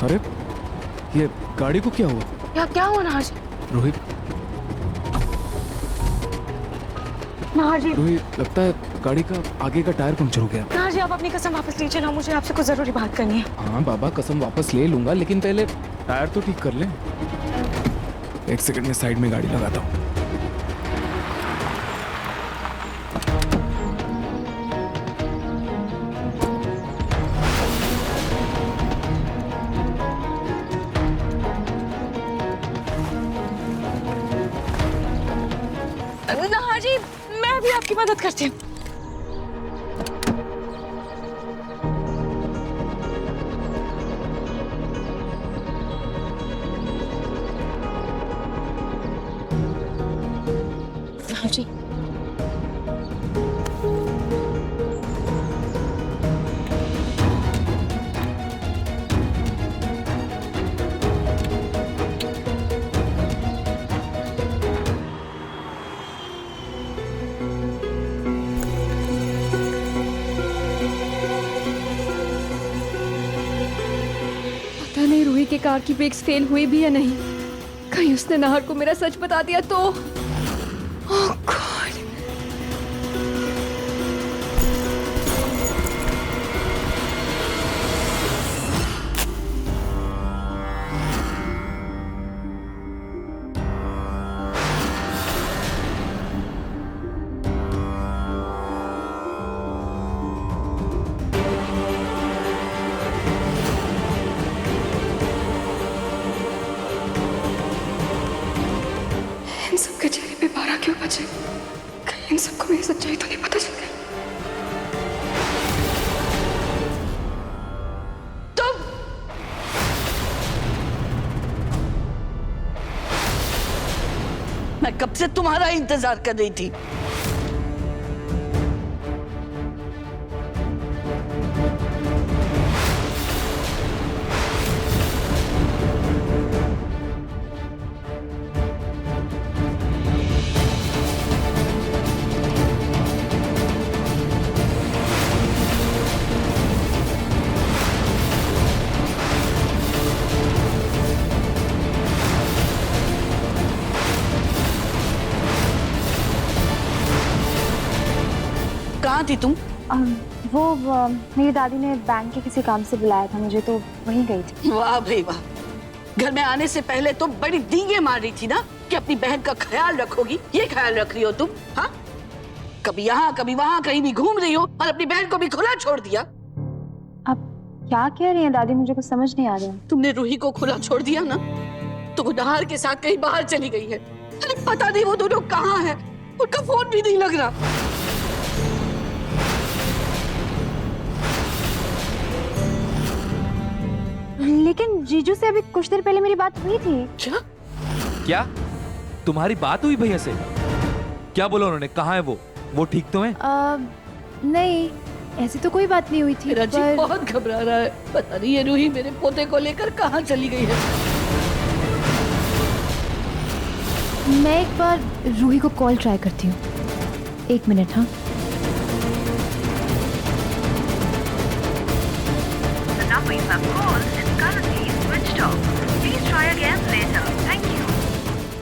अरे ये गाड़ी को क्या हुआ? क्या हुआ नहार जी? रोहित, नहार जी, रोहित लगता है गाड़ी का आगे का टायर पंक्चर हो गया। नहार जी आप अपनी कसम वापस लीजिए ना, मुझे आपसे कुछ जरूरी बात करनी है। हाँ बाबा, कसम वापस ले लूंगा, लेकिन पहले टायर तो ठीक कर ले। एक सेकंड में साइड में गाड़ी लगाता हूँ। नहार जी मैं भी आपकी मदद करती हूँ। नहार जी पता नहीं रूही के कार की ब्रेक्स फेल हुई भी या नहीं। कहीं उसने नाहर को मेरा सच बता दिया तो। ओह गॉड। इन सबके चेहरे पे बारह क्यों बचे? कहीं इन सबको मेरी सच्चाई तो नहीं पता चल गई? मैं कब से तुम्हारा इंतजार कर रही थी। कहाँ थी तुम? मेरी दादी ने बैंक के किसी काम से बुलाया था मुझे, तो वहीं गई थी। वाह भाई वाह, घर में आने से पहले तो बड़ी डींगे मार रही थी ना कि अपनी बहन का ख्याल रखोगी। ये ख्याल रख रही हो तुम? हाँ, कभी यहाँ कभी वहाँ कहीं भी घूम रही हो और अपनी बहन को भी खुला छोड़ दिया। अब क्या कह रही हैं दादी, मुझे कुछ समझ नहीं आ रहा। तुमने रूही को खुला छोड़ दिया ना, तो वो नहार के साथ कहीं बाहर चली गई है। अरे पता नहीं वो दोनों कहाँ हैं, उनका फोन भी नहीं लग रहा। लेकिन जीजू से अभी कुछ देर पहले मेरी बात हुई थी। क्या? क्या तुम्हारी बात हुई भैया से? क्या बोला उन्होंने? कहाँ है वो ठीक तो है? नहीं, ऐसी तो कोई बात नहीं हुई थी। मेरा जी बहुत घबरा रहा है। पता नहीं ये रूही मेरे पोते को लेकर कहाँ चली गई है। मैं एक बार रूही को कॉल ट्राई करती हूँ। एक मिनट। हाँ,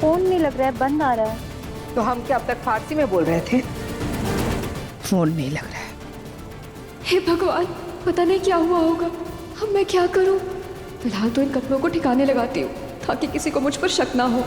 फोन नहीं लग रहा है, बंद आ रहा है। तो हम क्या अब तक फारसी में बोल रहे थे? फोन नहीं लग रहा है। हे भगवान, पता नहीं क्या हुआ होगा। अब मैं क्या करूँ? फिलहाल तो इन कपड़ों को ठिकाने लगाती हूँ ताकि किसी को मुझ पर शक ना हो।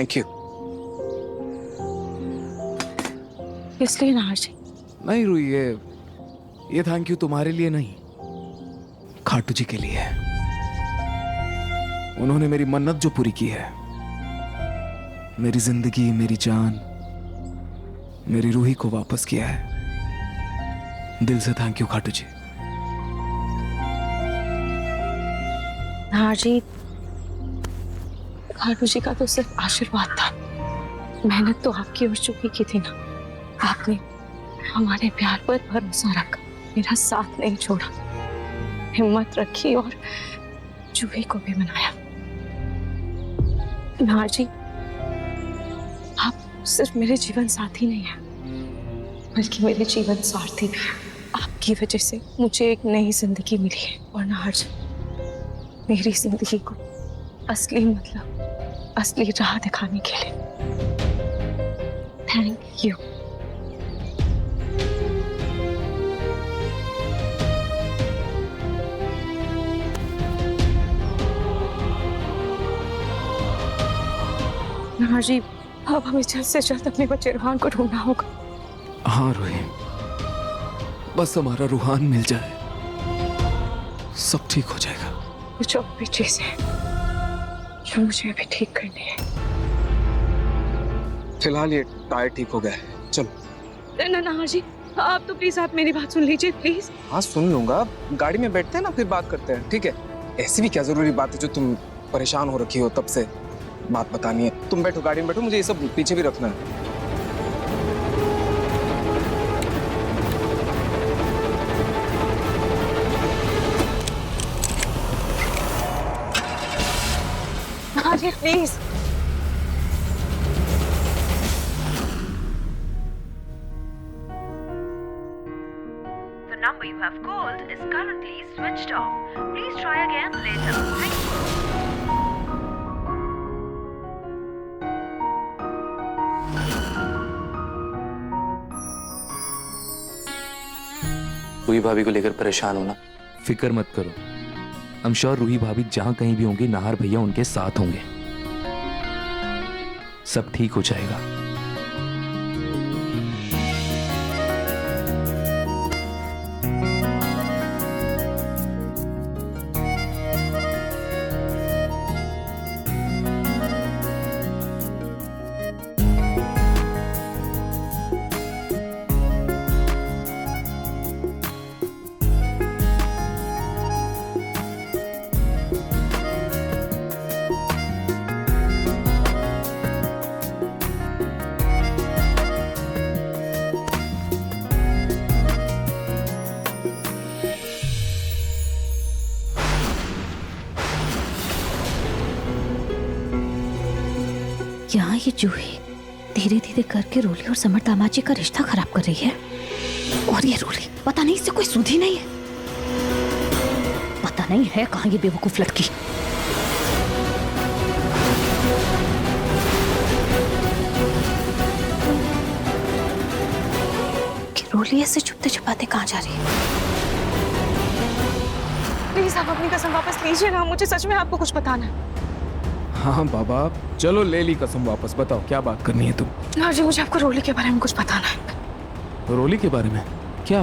Thank you. इसलिए ना हर्षी, नहीं रूही, ये थैंक यू तुम्हारे लिए नहीं, खाटू जी के लिए है। उन्होंने मेरी मन्नत जो पूरी की है, मेरी जिंदगी, मेरी जान, मेरी रूही को वापस किया है। दिल से थैंक यू खाटू जी। हर्षी, खाटू जी का तो सिर्फ आशीर्वाद था, मेहनत तो आपकी और चुकी की थी ना। आपने हमारे प्यार पर भरोसा रखा, मेरा साथ नहीं छोड़ा, हिम्मत रखी और जूही को भी मनाया। नारजी, आप सिर्फ मेरे जीवन साथी नहीं है, बल्कि मेरे जीवन सारथी भी है। आपकी वजह से मुझे एक नई जिंदगी मिली है, और नारजी, मेरी जिंदगी को असली मतलब, असली राह दिखाने के लिए थैंक यू। जी, अब हमें जल्द से जल्द अपने बच्चे रूहान को ढूंढना होगा। हाँ रूही, बस हमारा रूहान मिल जाए, सब ठीक हो जाएगा। कुछ और भी चीजें जो मुझे अभी ठीक करनी है। फिलहाल ये टायर ठीक हो गया है, चलो। ना जी, आप तो प्लीज, आप मेरी बात सुन लीजिए प्लीज। हाँ सुन लूंगा, गाड़ी में बैठते हैं ना, फिर बात करते हैं, ठीक है? ऐसी भी क्या जरूरी बात है जो तुम परेशान हो रखी हो तब से बात बतानी है। तुम बैठो, गाड़ी में बैठो, मुझे ये सब पीछे भी रखना है। हाँ जी please. The number you have called is currently switched off. Please try again later. Thank you. Ruhi भाभी को लेकर परेशान होना। फिक्र मत करो, आई एम श्योर रूही भाभी जहां कहीं भी होंगी, नाहर भैया उनके साथ होंगे, सब ठीक हो जाएगा। यहाँ ये जूही धीरे धीरे करके रोली और समर दामाजी का रिश्ता खराब कर रही है, और ये रोली पता नहीं इससे कोई सुधी नहीं है, पता नहीं है कहाँ ये बेवकूफ लड़की। कि रोली ऐसे छुपते छुपाते कहाँ जा रही है? प्लीज आप अपनी कसम वापस लीजिए ना, मुझे सच में आपको कुछ बताना है। हाँ बाबा, चलो ले ली कसम वापस, बताओ क्या बात करनी है तुम? नार जी, मुझे आपको रोली के बारे में कुछ बताना है। रोली के बारे में क्या?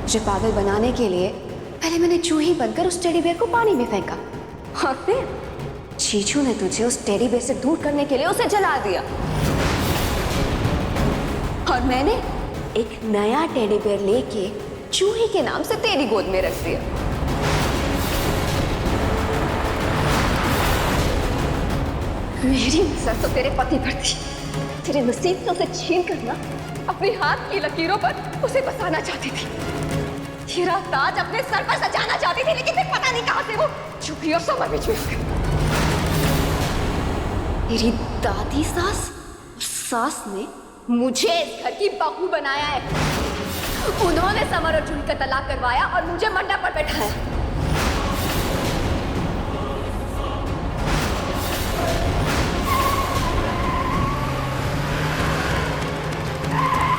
मुझे पागल बनाने के लिए पहले मैंने जूही बनकर उस टेडी बेयर को पानी में फेंका, और फिर चीचू ने तुझे उस टेडी बेयर से दूर करने के लिए उसे जला दिया, और मैंने एक नया टेडी बेयर लेके जूही के नाम से तेरी गोद में रख दिया। मेरी नजर तो तेरे पति पर थी, तेरे नसीब से उसे छीन कर ना अपने हाथ की लकीरों पर उसे बसाना चाहती थी, तेरा ताज अपने सर पर सजाना चाहती थी, लेकिन पता नहीं कहां से वो जूही और समर में छुप गई। तेरी दादी सास और सास ने मुझे इस घर की बहू बनाया है, उन्होंने समर और जूही का तलाक करवाया और मुझे मंडप पर बैठाया।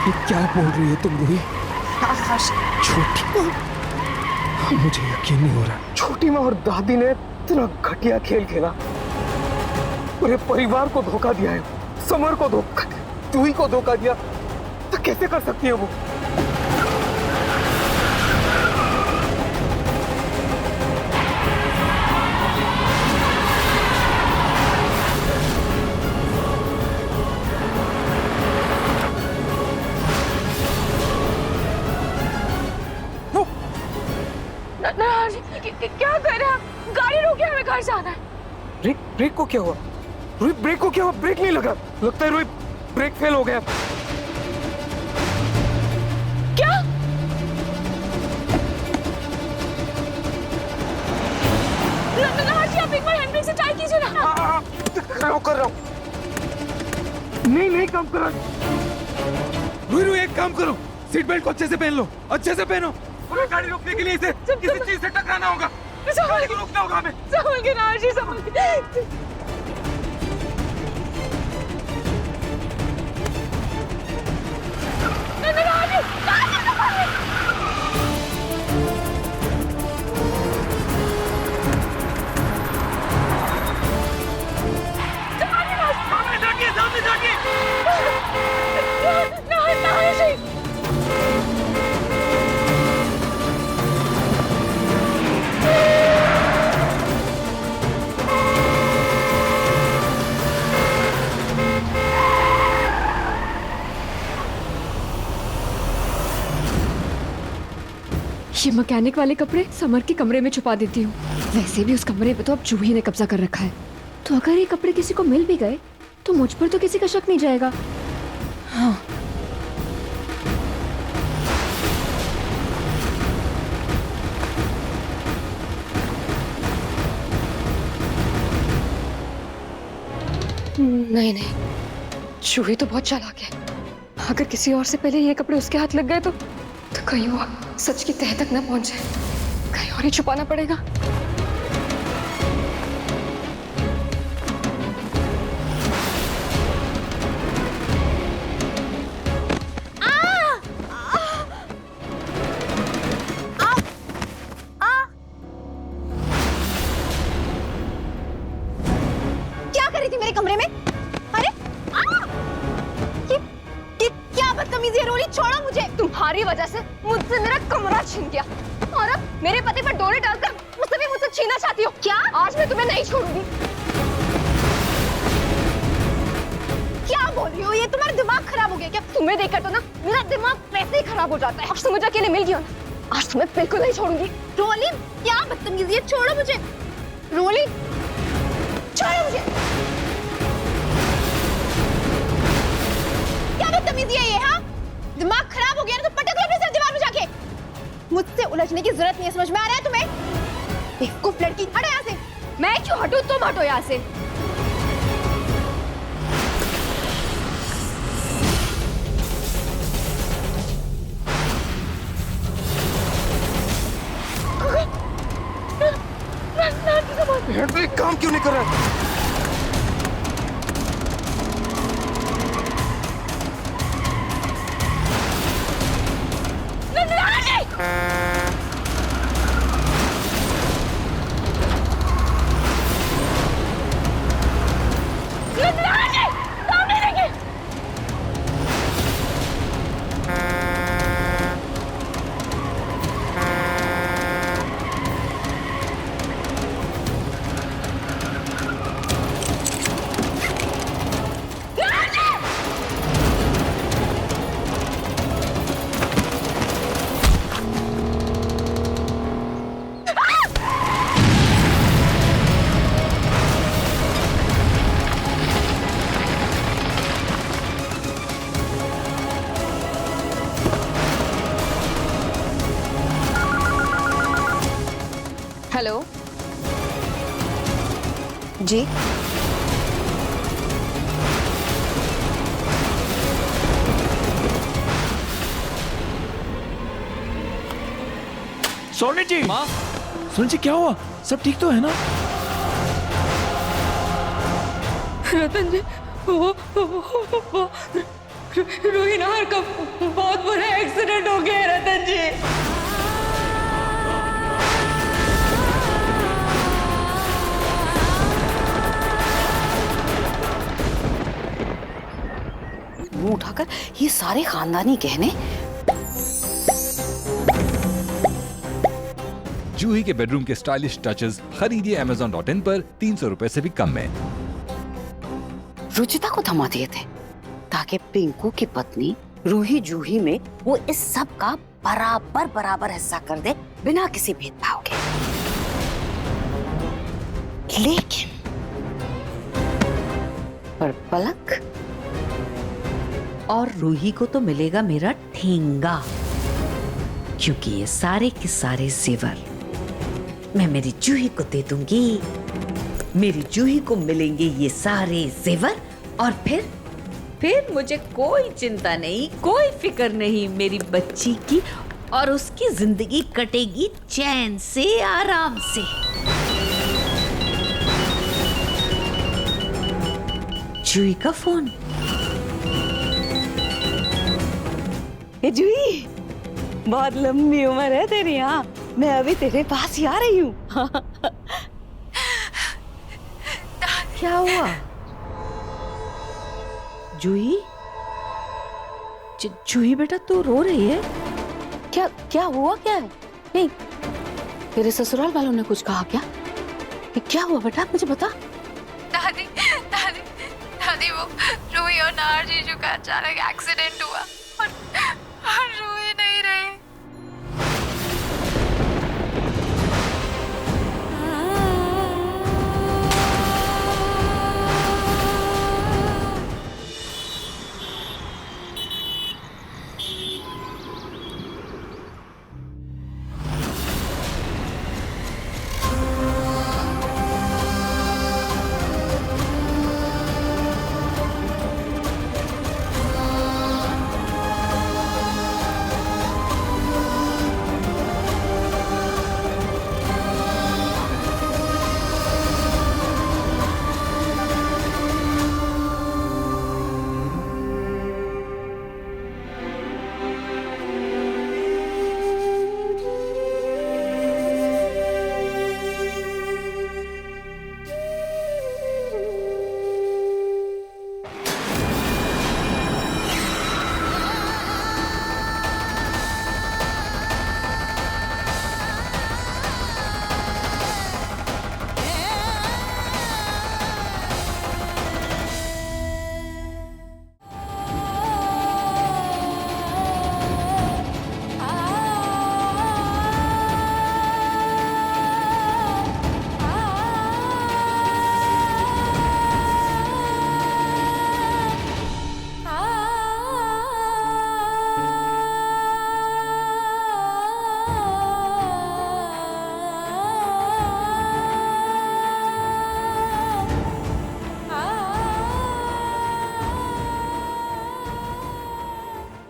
ये क्या बोल रही हो तुम रूही? छोटी माँ, मुझे यकीन नहीं हो रहा। छोटी माँ और दादी ने इतना घटिया खेल खेला, पूरे परिवार को धोखा दिया है, समर को धोखा, जूही को धोखा दिया, तो कैसे कर सकती है वो? क्या कर रहे हैं आप? गाड़ी रोके, हमें घर जाना है। ब्रेक को क्या हुआ? रोहित ब्रेक को क्या हुआ? ब्रेक नहीं लगा, लगता है रोहित ब्रेक फेल हो गया। क्या? जी आप एक बार हैंडब्रेक से ट्राई कीजिए ना। हाँ, कर रहा हूँ। नहीं काम कर रहा। रोहित एक काम करो, सीट बेल्ट को अच्छे से पहन लो, अच्छे से पहनो। पूरी गाड़ी रोकने के लिए इसे किसी चीज से टकराना होगा, गाड़ी को रोकना होगा हमें। संभल के ना जी, संभल के। ये मैकेनिक वाले कपड़े समर के कमरे में छुपा देती हूँ। वैसे भी उस कमरे पे तो अब जूही ने कब्जा कर रखा है, तो अगर ये कपड़े किसी को मिल भी गए तो मुझ पर तो किसी का शक नहीं जाएगा। हाँ, नहीं, जूही तो बहुत चालाक है। अगर किसी और से पहले ये कपड़े उसके हाथ लग गए तो कहीं वो सच की तह तक ना पहुंचे, कहीं और ही छुपाना पड़ेगा। क्या कर रही थी मेरे कमरे में? अरे ये क्या बदतमीजी है? रोली छोड़ो मुझे। तुम्हारी वजह से मुझसे मेरा कमरा छीन गया और अब मेरे पति पर डोरे डालकर मुझसे भी मुझसे छीनना चाहती हो क्या? आज मैं तुम्हें नहीं छोड़ूंगी। क्या बोल रही हो? ये तुम्हारा दिमाग खराब हो गया क्या? तुम्हें देखकर तो ना मेरा दिमाग वैसे ही खराब हो जाता है। अब मुझे अकेले मिल गया ना, आज तुम्हें बिल्कुल नहीं छोड़ूंगी। रोली क्या बदतमीजी है? छोड़ो मुझे। रोली छोड़ो मुझे। क्या बदतमीजी है ये? हाँ, दिमाग खराब हो गया ना तो पटक लो अपने सर दीवार में जाके। मुझसे उलझने की जरूरत नहीं है, समझ में आ रहा है तुम्हें? बेवकूफ लड़की, हटो यहाँ से। मैं क्यों हटूं? तुम हटो यहाँ से। हैंडब्रेक काम क्यों नहीं कर रहा है? हेलो जी, सोनी जी, माँ, सोनी जी क्या हुआ? सब ठीक तो है ना? रतन जी, वो रोही नहर का बहुत बुरा एक्सीडेंट हो गया है रतन जी। मुंह उठाकर ये सारे खानदानी गहने। जूही के बेडरूम के स्टाइलिश टचेस खरीदिए Amazon.in पर 300 रुपए से भी कम में। रुचिता को थमा दिए थे ताकि पिंकू की पत्नी रूही जूही में वो इस सब का बराबर बराबर हिस्सा कर दे बिना किसी भेदभाव के। लेकिन पर पलक और रूही को तो मिलेगा मेरा ठेंगा, क्योंकि ये सारे के सारे जेवर मैं मेरी जूही को दे दूंगी। मेरी जूही को मिलेंगे ये सारे जेवर और फिर मुझे कोई चिंता नहीं, कोई फिक्र नहीं मेरी बच्ची की, और उसकी जिंदगी कटेगी चैन से, आराम से। जूही का फोन। ए जूही, बहुत लंबी उम्र है तेरी। हाँ, मैं अभी तेरे पास ही आ रही हूँ। क्या हुआ जूही? जूही बेटा तू रो रही है? क्या हुआ? क्या है? नहीं, तेरे ससुराल वालों ने कुछ कहा क्या? क्या हुआ बेटा, मुझे बता। दादी दादी दादी, वो रूही और नाहर जीजू का अचानक एक्सीडेंट हुआ और रूही नहीं रही।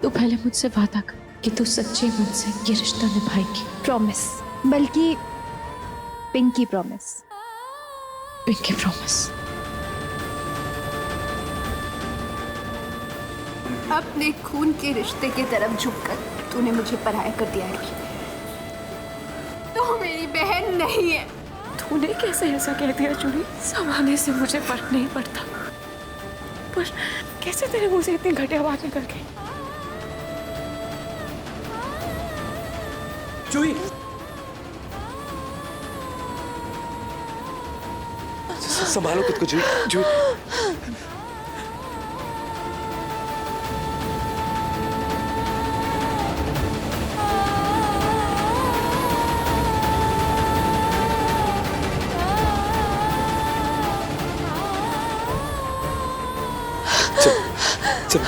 तू पहले मुझसे वादा कर कि तू सच्चे मन से ये रिश्ता निभाएगी। प्रॉमिस, बल्कि पिंकी प्रॉमिस। Pinky promise. अपने खून के रिश्ते की तरफ झुककर तूने मुझे पराया कर दिया है। तो मेरी बहन नहीं है। तूने कैसे ऐसा कह दिया जूही? समाने से मुझे फर्क नहीं पड़ता, पर कैसे तेरे मुंह से इतनी घटिया बात निकल गई? जूही, संभालो खुद को जूही। जूही, चल चल।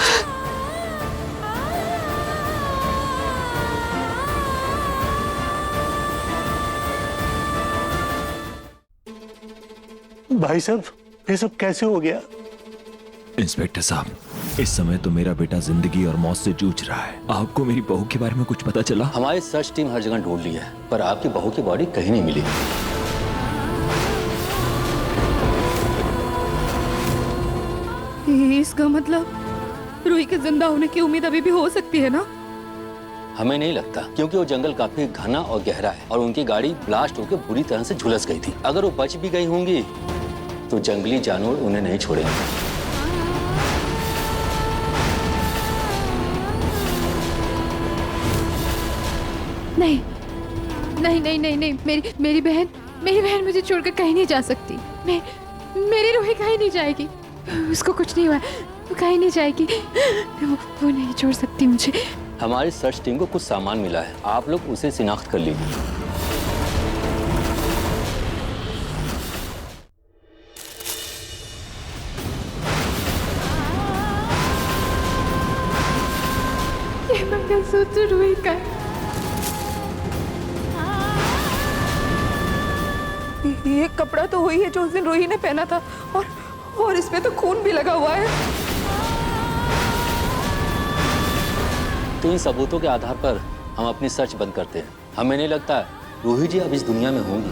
भाई साहब, ये सब कैसे हो गया? इंस्पेक्टर साहब, इस समय तो मेरा बेटा जिंदगी और मौत से जूझ रहा है। आपको मेरी बहू के बारे में कुछ पता चला? हमारी सर्च टीम हर जगह ढूंढ ली है, पर आपकी बहू की बॉडी कहीं नहीं मिली। इसका मतलब रूही के जिंदा होने की उम्मीद अभी भी हो सकती है ना? हमें नहीं लगता, क्योंकि वो जंगल काफी घना और गहरा है और उनकी गाड़ी ब्लास्ट होकर बुरी तरह से झुलस गई थी। अगर वो बच भी गई होंगी तो जंगली जानवर उन्हें नहीं छोड़ेंगे। नहीं नहीं नहीं नहीं नहीं, मेरी बहन मुझे छोड़कर कहीं नहीं जा सकती। मेरी रूही कहीं नहीं जाएगी, उसको कुछ नहीं हुआ, वो कहीं नहीं जाएगी, वो नहीं छोड़ सकती मुझे। हमारी सर्च टीम को कुछ सामान मिला है, आप लोग उसे शिनाख्त कर लीजिए। ये मंगलसूत्र रूही का है। ये कपड़ा तो वही है जो उस दिन रूही ने पहना था, और इसमें तो खून भी लगा हुआ है। तो इन सबूतों के आधार पर हम अपनी सर्च बंद करते हैं। हमें नहीं लगता रूही जी अब इस दुनिया में होंगी।